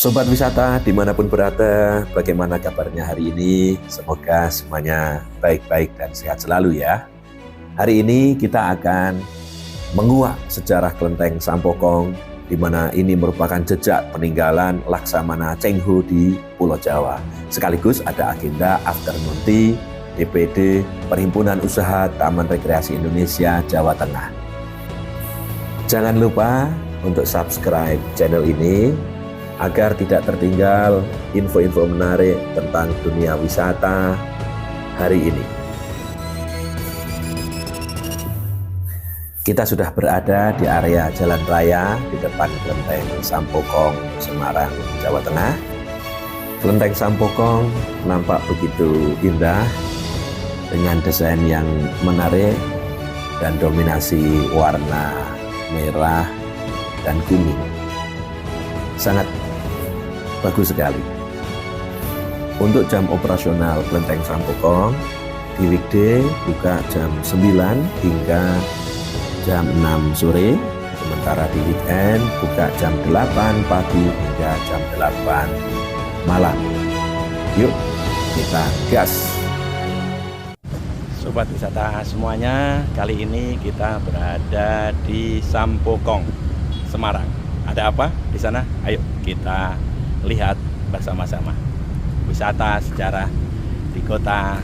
Sobat wisata dimanapun berada, bagaimana kabarnya hari ini? Semoga semuanya baik-baik dan sehat selalu ya. Hari ini kita akan menguak sejarah kelenteng Sampokong, di mana ini merupakan jejak peninggalan Laksamana Cheng Ho di Pulau Jawa. Sekaligus ada agenda afternoon tea DPD Perhimpunan Usaha Taman Rekreasi Indonesia Jawa Tengah. Jangan lupa untuk subscribe channel ini agar tidak tertinggal info-info menarik tentang dunia wisata hari ini. Kita sudah berada di area jalan raya di depan Kelenteng Sampokong, Semarang, Jawa Tengah. Kelenteng Sampokong nampak begitu indah dengan desain yang menarik dan dominasi warna merah dan kuning. Sangat bagus sekali. Untuk jam operasional Kelenteng Sampokong di weekday buka jam 9 hingga jam 6 sore, sementara di weekend buka jam 8 pagi hingga jam 8 malam. Yuk kita gas. Sobat wisata semuanya, kali ini kita berada di Sampokong, Semarang. Ada apa di sana? Ayo kita lihat bersama-sama wisata sejarah di kota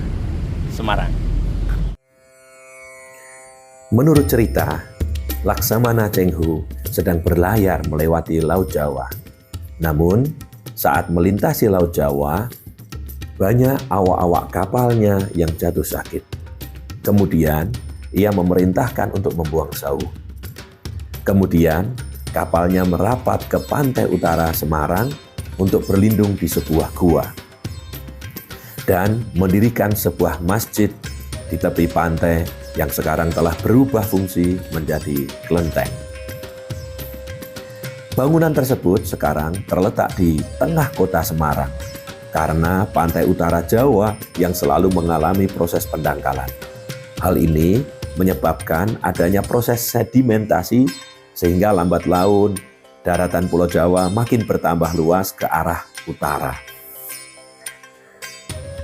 Semarang. Menurut cerita, Laksamana Cheng Ho sedang berlayar melewati Laut Jawa. Namun, saat melintasi Laut Jawa, banyak awak-awak kapalnya yang jatuh sakit. Kemudian, ia memerintahkan untuk membuang sauh. Kemudian, kapalnya merapat ke pantai utara Semarang untuk berlindung di sebuah gua dan mendirikan sebuah masjid di tepi pantai yang sekarang telah berubah fungsi menjadi kelenteng. Bangunan tersebut sekarang terletak di tengah kota Semarang karena pantai utara Jawa yang selalu mengalami proses pendangkalan. Hal ini menyebabkan adanya proses sedimentasi sehingga lambat laun daratan Pulau Jawa makin bertambah luas ke arah utara.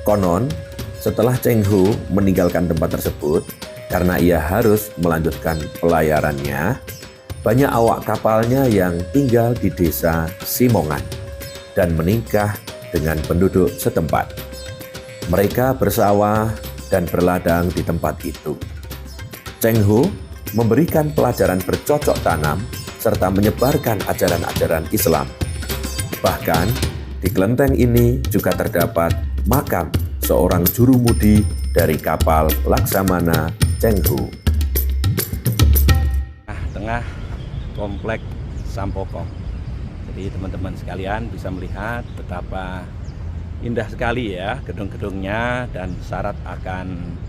Konon, setelah Cheng Ho meninggalkan tempat tersebut, karena ia harus melanjutkan pelayarannya, banyak awak kapalnya yang tinggal di desa Simongan dan menikah dengan penduduk setempat. Mereka bersawah dan berladang di tempat itu. Cheng Ho memberikan pelajaran bercocok tanam serta menyebarkan ajaran-ajaran Islam. Bahkan, di kelenteng ini juga terdapat makam seorang jurumudi dari kapal Laksamana Cheng Ho. Tengah komplek Sampokong. Jadi teman-teman sekalian bisa melihat betapa indah sekali ya gedung-gedungnya dan syarat akan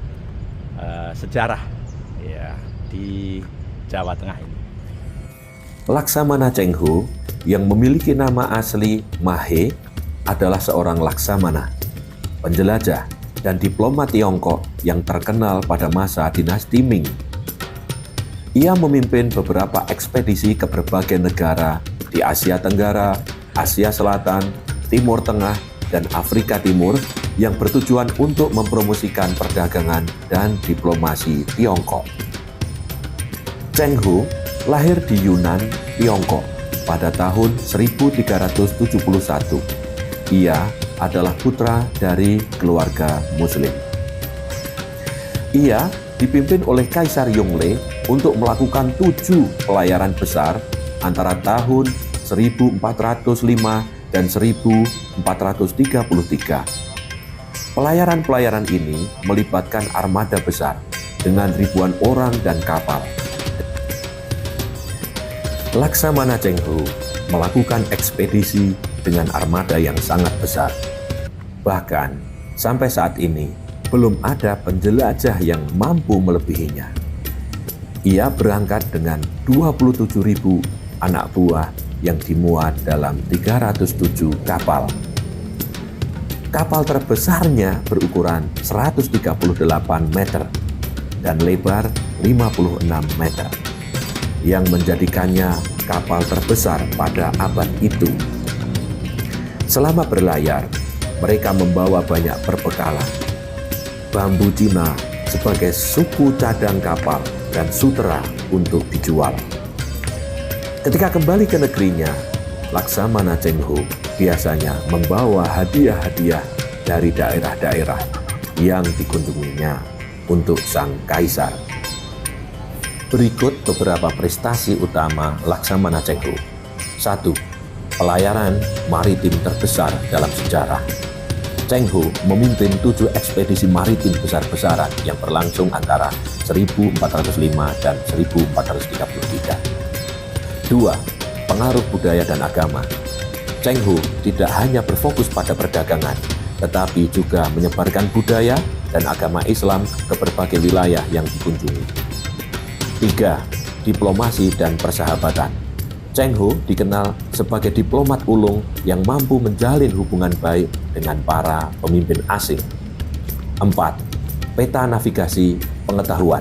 sejarah ya di Jawa Tengah ini. Laksamana Cheng Ho yang memiliki nama asli Mahe adalah seorang laksamana, penjelajah dan diplomat Tiongkok yang terkenal pada masa dinasti Ming. Ia memimpin beberapa ekspedisi ke berbagai negara di Asia Tenggara, Asia Selatan, Timur Tengah, dan Afrika Timur yang bertujuan untuk mempromosikan perdagangan dan diplomasi Tiongkok. Cheng Ho lahir di Yunan, Tiongkok pada tahun 1371. Ia adalah putra dari keluarga Muslim. Ia dipimpin oleh Kaisar Yongle untuk melakukan 7 pelayaran besar antara tahun 1405 dan 1433. Pelayaran-pelayaran ini melibatkan armada besar dengan ribuan orang dan kapal. Laksamana Cheng Ho melakukan ekspedisi dengan armada yang sangat besar. Bahkan sampai saat ini belum ada penjelajah yang mampu melebihinya. Ia berangkat dengan 27.000 anak buah yang dimuat dalam 307 kapal. Kapal terbesarnya berukuran 138 meter dan lebar 56 meter. Yang menjadikannya kapal terbesar pada abad itu. Selama berlayar, mereka membawa banyak perbekalan. Bambu Cina sebagai suku cadang kapal dan sutera untuk dijual. Ketika kembali ke negerinya, Laksamana Cheng Ho biasanya membawa hadiah-hadiah dari daerah-daerah yang dikunjunginya untuk sang kaisar. Berikut beberapa prestasi utama Laksamana Cheng Ho. 1. Pelayaran maritim terbesar dalam sejarah. Cheng Ho memimpin 7 ekspedisi maritim besar-besaran yang berlangsung antara 1405 dan 1433. 2. Pengaruh budaya dan agama. Cheng Ho tidak hanya berfokus pada perdagangan, tetapi juga menyebarkan budaya dan agama Islam ke berbagai wilayah yang dikunjungi. 3. Diplomasi dan persahabatan. Cheng Ho dikenal sebagai diplomat ulung yang mampu menjalin hubungan baik dengan para pemimpin asing. 4. Peta navigasi pengetahuan.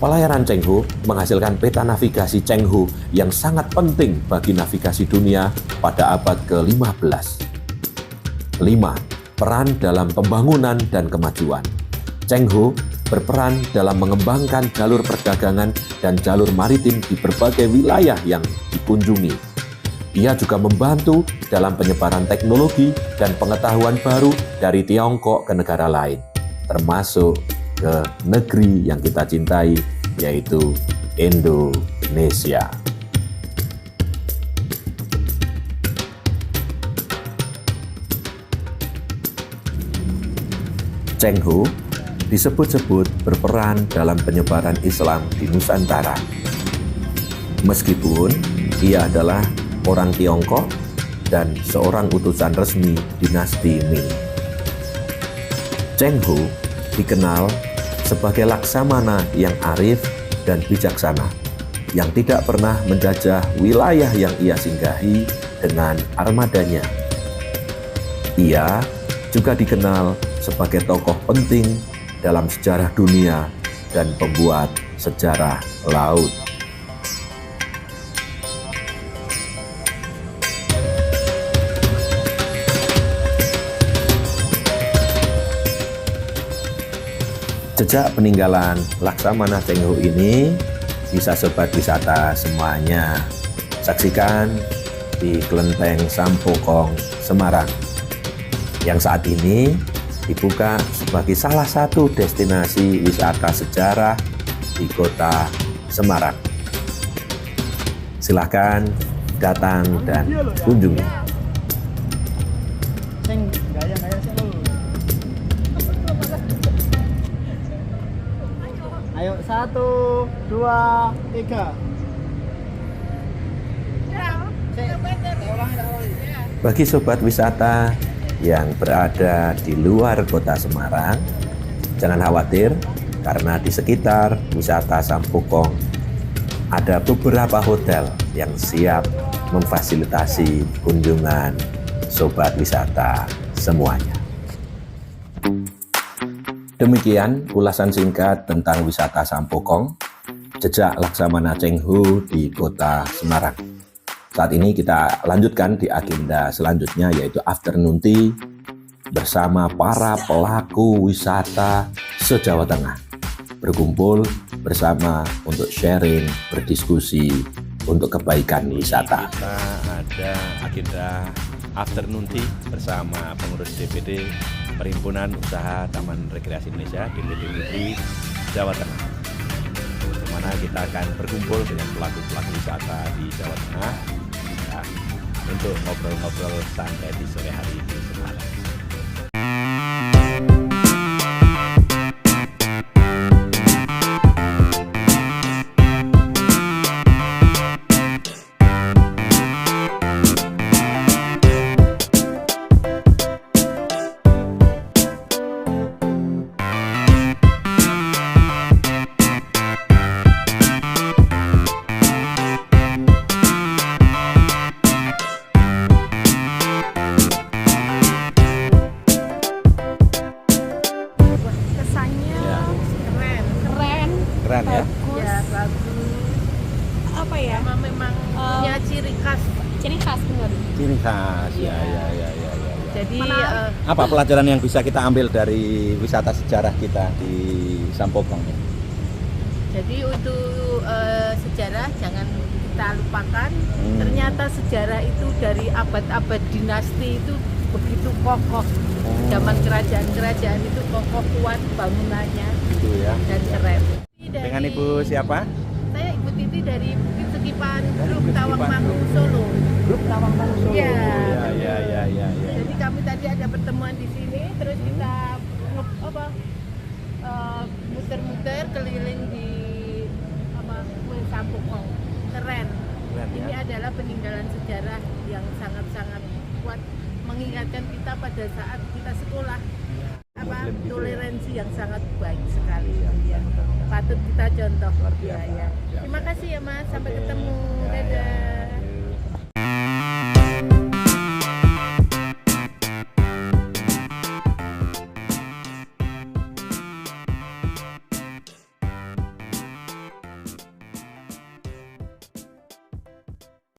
Pelayaran Cheng Ho menghasilkan peta navigasi Cheng Ho yang sangat penting bagi navigasi dunia pada abad ke-15. 5. Peran dalam pembangunan dan kemajuan. Cheng Ho berperan dalam mengembangkan jalur perdagangan dan jalur maritim di berbagai wilayah yang dikunjungi. Ia juga membantu dalam penyebaran teknologi dan pengetahuan baru dari Tiongkok ke negara lain, termasuk ke negeri yang kita cintai, yaitu Indonesia. Cheng Ho disebut-sebut berperan dalam penyebaran Islam di Nusantara. Meskipun ia adalah orang Tiongkok dan seorang utusan resmi dinasti Ming. Cheng Ho dikenal sebagai laksamana yang arif dan bijaksana, yang tidak pernah menjajah wilayah yang ia singgahi dengan armadanya. Ia juga dikenal sebagai tokoh penting dalam sejarah dunia dan pembuat sejarah laut. Jejak peninggalan Laksamana Cheng Ho ini bisa sobat wisata semuanya saksikan di Kelenteng Sampokong, Semarang, yang saat ini dibuka sebagai salah satu destinasi wisata sejarah di kota Semarang. Silakan datang dan kunjungi. Ayo 1, 2, 3. Bagi sobat wisata yang berada di luar kota Semarang, jangan khawatir karena di sekitar wisata Sampokong ada beberapa hotel yang siap memfasilitasi kunjungan sobat wisata semuanya. Demikian ulasan singkat tentang wisata Sampokong, jejak Laksamana Cheng Ho di kota Semarang. Saat ini kita lanjutkan di agenda selanjutnya, yaitu afternoon tea bersama para pelaku wisata se-Jawa Tengah. Berkumpul bersama untuk sharing, berdiskusi untuk kebaikan wisata. Kita ada agenda afternoon tea bersama pengurus DPD Perhimpunan Usaha Taman Rekreasi Indonesia DPD Jawa Tengah, di mana kita akan berkumpul dengan pelaku-pelaku wisata di Jawa Tengah ya, untuk ngobrol-ngobrol santai di sore hari di Semarang. Keren ya? Bagus. Ya, bagus. Apa ya? Memang punya ciri khas. Ciri khas benar. Ciri khas, ya. Jadi Apa pelajaran yang bisa kita ambil dari wisata sejarah kita di Sampokong? Jadi untuk sejarah jangan kita lupakan. Ternyata sejarah itu dari abad-abad dinasti itu begitu kokoh. Zaman kerajaan-kerajaan itu kokoh kuat bangunannya Itu ya. dan keren. Dengan Ibu siapa? Saya Ibu Titi dari Bukit Sekipan, Dari Grup Bukit Tawangmangu Solo. Grup Tawangmangu Solo. Iya. Ya. Jadi kami tadi ada pertemuan di sini, terus kita muter-muter keliling di Sampokong. Keren. Keren, Ini ya. adalah peninggalan sejarah yang sangat-sangat kuat, mengingatkan kita pada saat kita sekolah. Muslim gitu ya. Toleransi yang sangat baik sekali. Ya. Patut kita contoh. Luar biasa. Ya. Ya. Terima kasih ya Mas, sampai Oke. ketemu. Ya, ya. Dadah.